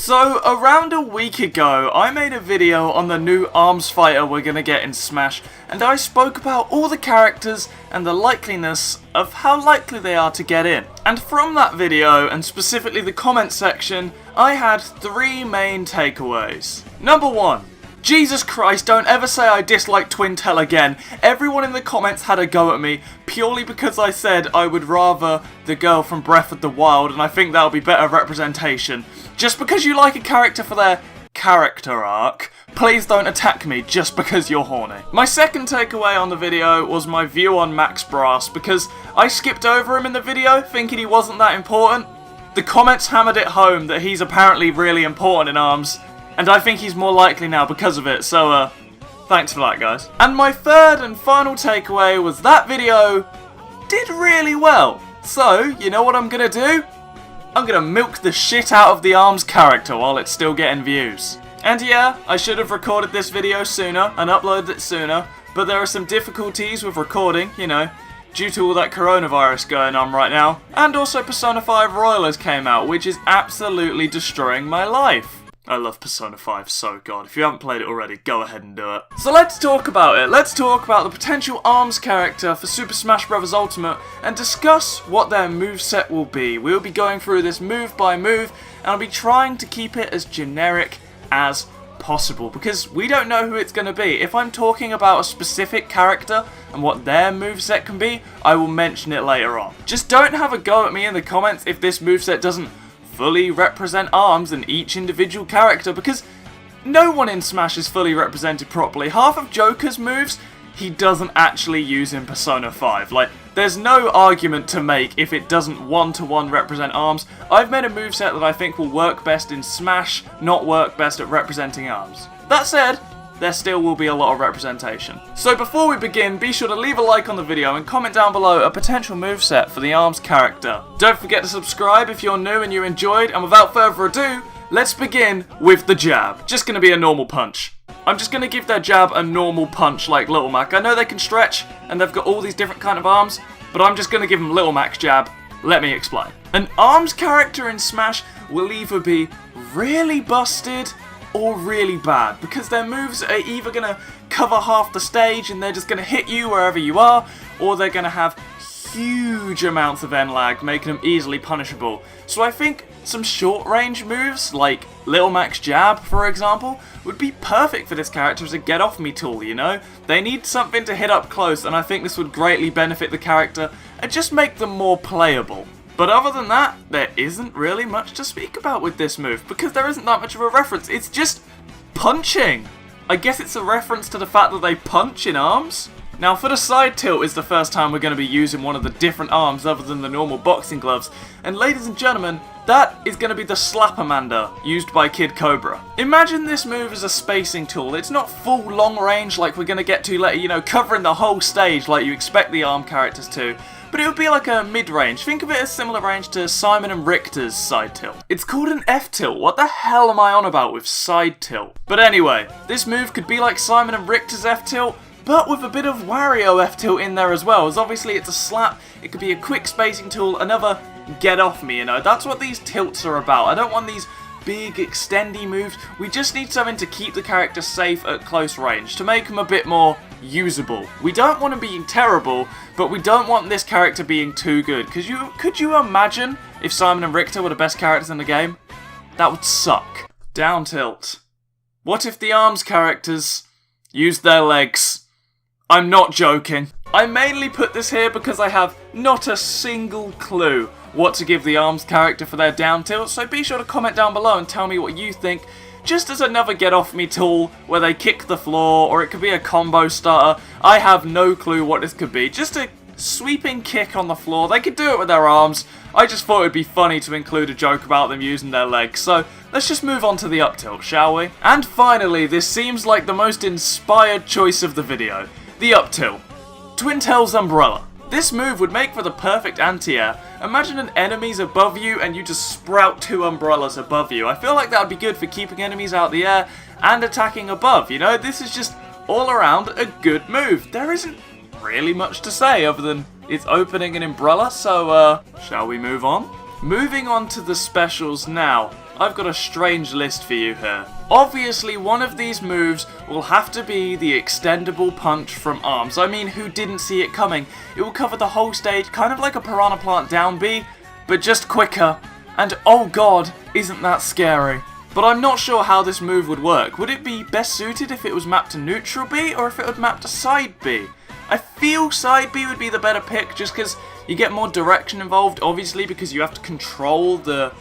So, around a week ago, I made a video on the new arms fighter we're gonna get in Smash, and I spoke about all the characters and the likeliness of how likely they are to get in. And from that video, and specifically the comment section, I had 3 main takeaways. Number 1. Jesus Christ, don't ever say I dislike Twintel again. Everyone in the comments had a go at me, purely because I said I would rather the girl from Breath of the Wild, and I think that'll be better representation. Just because you like a character for their character arc, please don't attack me just because you're horny. My second takeaway on the video was my view on Max Brass, because I skipped over him in the video, thinking he wasn't that important. The comments hammered it home that he's apparently really important in ARMS, and I think he's more likely now because of it, so thanks for that, guys. And my third and final takeaway was that video did really well. So, you know what I'm gonna do? I'm gonna milk the shit out of the ARMS character while it's still getting views. And yeah, I should have recorded this video sooner and uploaded it sooner, but there are some difficulties with recording, you know, due to all that coronavirus going on right now. And also Persona 5 Royalers came out, which is absolutely destroying my life. I love Persona 5 so god. If you haven't played it already, go ahead and do it. So let's talk about it. Let's talk about the potential ARMS character for Super Smash Bros. Ultimate and discuss what their moveset will be. We'll be going through this move by move, and I'll be trying to keep it as generic as possible because we don't know who it's going to be. If I'm talking about a specific character and what their moveset can be, I will mention it later on. Just don't have a go at me in the comments if this moveset doesn't fully represent ARMS and each individual character, because no one in Smash is fully represented properly. Half of Joker's moves he doesn't actually use in Persona 5. Like, there's no argument to make if it doesn't one-to-one represent ARMS. I've made a moveset that I think will work best in Smash, not work best at representing ARMS. That said, there still will be a lot of representation. So before we begin, be sure to leave a like on the video and comment down below a potential moveset for the ARMS character. Don't forget to subscribe if you're new and you enjoyed, and without further ado, let's begin with the jab. Just gonna be a normal punch. I'm just gonna give their jab a normal punch like Little Mac. I know they can stretch and they've got all these different kind of arms, but I'm just gonna give them Little Mac's jab. Let me explain. An ARMS character in Smash will either be really busted or really bad, because their moves are either going to cover half the stage and they're just going to hit you wherever you are, or they're going to have huge amounts of end lag, making them easily punishable. So I think some short range moves, like Little Mac's jab for example, would be perfect for this character as a get off me tool, you know? They need something to hit up close, and I think this would greatly benefit the character and just make them more playable. But other than that, there isn't really much to speak about with this move, because there isn't that much of a reference. It's just punching. I guess it's a reference to the fact that they punch in ARMS. Now for the side tilt is the first time we're going to be using one of the different arms other than the normal boxing gloves. And ladies and gentlemen, that is going to be the Slapamander, used by Kid Cobra. Imagine this move as a spacing tool. It's not full long range like we're going to get to later, you know, covering the whole stage like you expect the ARM characters to. But it would be like a mid-range. Think of it as similar range to Simon and Richter's side tilt. It's called an F-tilt. What the hell am I on about with side tilt? But anyway, this move could be like Simon and Richter's F-tilt, but with a bit of Wario F-tilt in there as well, as obviously it's a slap, it could be a quick spacing tool, another get off me, you know. That's what these tilts are about. I don't want these big extendy moves. We just need something to keep the character safe at close range, to make them a bit more usable. We don't want them being terrible, but we don't want this character being too good. Could you imagine if Simon and Richter were the best characters in the game? That would suck. Down tilt. What if the ARMS characters used their legs? I'm not joking. I mainly put this here because I have not a single clue what to give the ARMS character for their down tilt, so be sure to comment down below and tell me what you think, just as another get off me tool where they kick the floor, or it could be a combo starter. I have no clue what this could be. Just a sweeping kick on the floor. They could do it with their arms. I just thought it would be funny to include a joke about them using their legs, so let's just move on to the up tilt, shall we? And finally, this seems like the most inspired choice of the video, the up tilt. Twintel's umbrella. This move would make for the perfect anti-air. Imagine an enemy's above you and you just sprout 2 umbrellas above you. I feel like that would be good for keeping enemies out of the air and attacking above, you know? This is just all around a good move. There isn't really much to say other than it's opening an umbrella, so shall we move on? Moving on to the specials now. I've got a strange list for you here. Obviously, one of these moves will have to be the extendable punch from Arms. I mean, who didn't see it coming? It will cover the whole stage, kind of like a Piranha Plant down B, but just quicker. And oh god, isn't that scary? But I'm not sure how this move would work. Would it be best suited if it was mapped to neutral B, or if it would map to side B? I feel side B would be the better pick, just because you get more direction involved, obviously, because you have to control the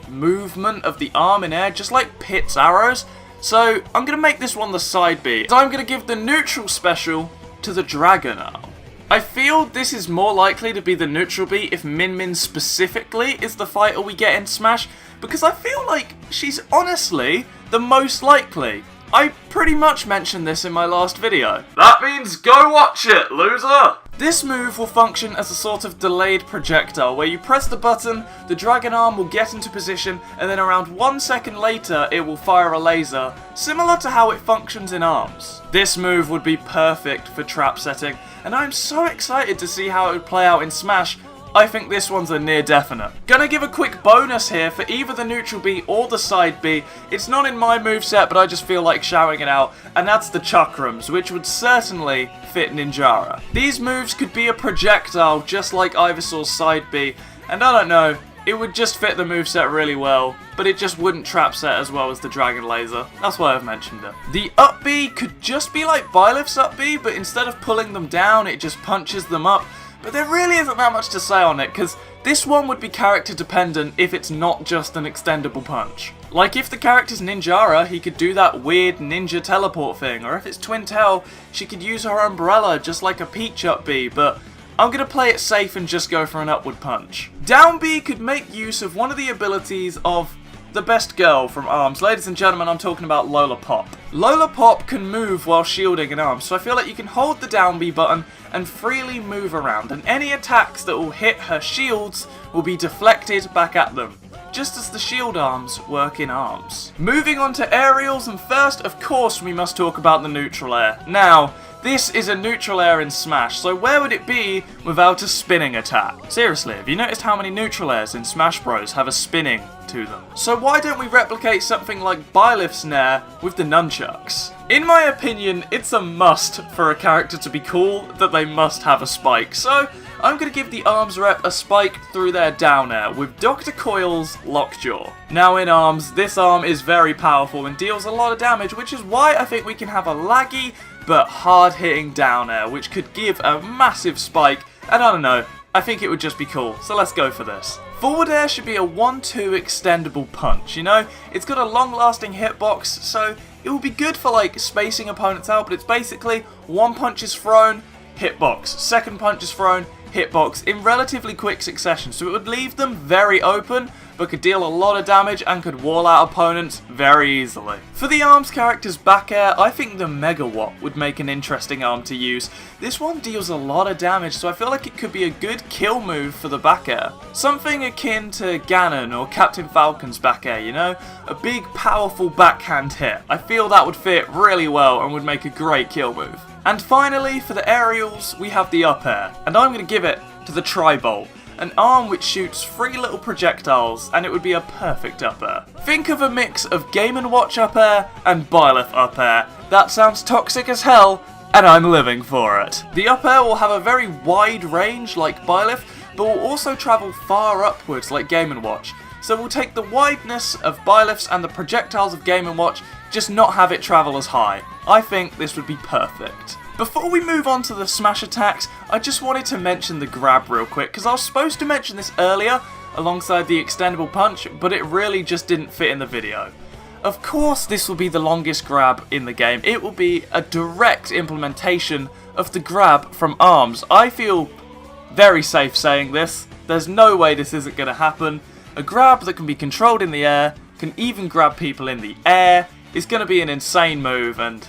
movement of the arm in air, just like Pit's arrows. So I'm going to make this one the side B. So I'm going to give the neutral special to the dragon arm. I feel this is more likely to be the neutral B if Min Min specifically is the fighter we get in Smash, because I feel like she's honestly the most likely. I pretty much mentioned this in my last video. That means go watch it, loser! This move will function as a sort of delayed projectile, where you press the button, the dragon arm will get into position, and then around 1 second later it will fire a laser, similar to how it functions in Arms. This move would be perfect for trap setting, and I'm so excited to see how it would play out in Smash. I think this one's a near definite. Gonna give a quick bonus here for either the neutral B or the side B. It's not in my moveset, but I just feel like shouting it out, and that's the Chakrams, which would certainly fit Ninjara. These moves could be a projectile, just like Ivysaur's side B, and I don't know, it would just fit the moveset really well, but it just wouldn't trap set as well as the Dragon Laser. That's why I've mentioned it. The up B could just be like Byleth's up B, but instead of pulling them down, it just punches them up. But there really isn't that much to say on it, because this one would be character dependent if it's not just an extendable punch. Like if the character's Ninjara, he could do that weird ninja teleport thing, or if it's Twin Tail, she could use her umbrella just like a Peach up B, but I'm going to play it safe and just go for an upward punch. Down B could make use of one of the abilities of the best girl from Arms. Ladies and gentlemen, I'm talking about Lola Pop. Lola Pop can move while shielding in Arms, so I feel like you can hold the down B button and freely move around, and any attacks that will hit her shields will be deflected back at them, just as the shield arms work in Arms. Moving on to aerials, and first, of course, we must talk about the neutral air. Now, this is a neutral air in Smash, so where would it be without a spinning attack? Seriously, have you noticed how many neutral airs in Smash Bros have a spinning to them? So why don't we replicate something like Byleth's Nair with the nunchucks? In my opinion, it's a must for a character to be cool that they must have a spike, so I'm going to give the Arms rep a spike through their down air with Dr. Coil's Lockjaw. Now in Arms, this arm is very powerful and deals a lot of damage, which is why I think we can have a laggy but hard-hitting down air, which could give a massive spike, and I don't know, I think it would just be cool, so let's go for this. Forward air should be a 1-2 extendable punch, you know? It's got a long-lasting hitbox, so it will be good for like spacing opponents out, but it's basically one punch is thrown, hitbox, second punch is thrown, hitbox, in relatively quick succession, so it would leave them very open, but could deal a lot of damage and could wall out opponents very easily. For the Arms character's back air, I think the Megawatt would make an interesting arm to use. This one deals a lot of damage, so I feel like it could be a good kill move for the back air. Something akin to Ganon or Captain Falcon's back air, you know? A big, powerful backhand hit. I feel that would fit really well and would make a great kill move. And finally, for the aerials, we have the up air, and I'm going to give it to the Tri-Bolt. An arm which shoots 3 little projectiles, and it would be a perfect up air. Think of a mix of Game & Watch up air and Byleth up air. That sounds toxic as hell, and I'm living for it. The up air will have a very wide range like Byleth, but will also travel far upwards like Game & Watch. So we'll take the wideness of Byleth's and the projectiles of Game & Watch, just not have it travel as high. I think this would be perfect. Before we move on to the smash attacks, I just wanted to mention the grab real quick, because I was supposed to mention this earlier alongside the extendable punch, but it really just didn't fit in the video. Of course this will be the longest grab in the game. It will be a direct implementation of the grab from Arms. I feel very safe saying this. There's no way this isn't going to happen. A grab that can be controlled in the air, can even grab people in the air, is going to be an insane move, and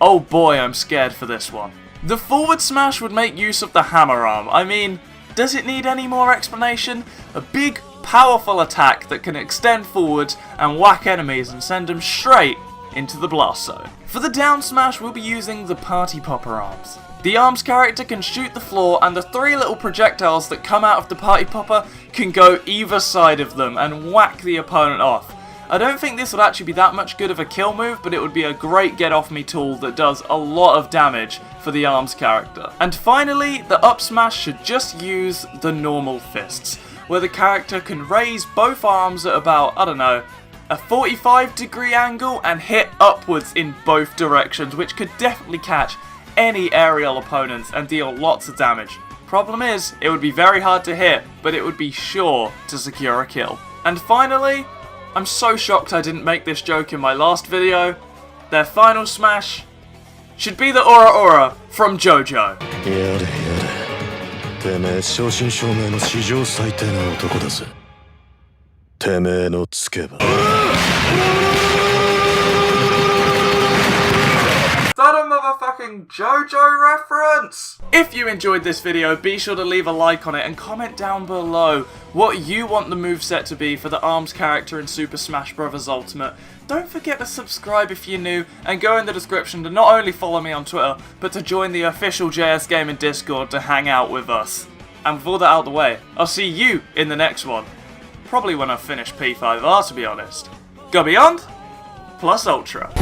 oh boy, I'm scared for this one. The forward smash would make use of the hammer arm. I mean, does it need any more explanation? A big, powerful attack that can extend forwards and whack enemies and send them straight into the blast zone. For the down smash, we'll be using the Party Popper arms. The Arms character can shoot the floor, and the 3 little projectiles that come out of the Party Popper can go either side of them and whack the opponent off. I don't think this would actually be that much good of a kill move, but it would be a great get off me tool that does a lot of damage for the ARMS character. And finally, the up smash should just use the normal fists, where the character can raise both arms at about, I don't know, a 45-degree angle and hit upwards in both directions, which could definitely catch any aerial opponents and deal lots of damage. Problem is, it would be very hard to hit, but it would be sure to secure a kill. And finally, I'm so shocked I didn't make this joke in my last video, their final smash should be the Aura Aura from JoJo. てめえ正真正銘の史上最低な男だぜ。てめえのつけば。Is that a motherfucking JoJo reference? If you enjoyed this video, be sure to leave a like on it and comment down below what you want the moveset to be for the ARMS character in Super Smash Bros. Ultimate. Don't forget to subscribe if you're new, and go in the description to not only follow me on Twitter, but to join the official JS Gaming Discord to hang out with us. And with all that out of the way, I'll see you in the next one. Probably when I finish P5R, to be honest. Go Beyond, plus Ultra.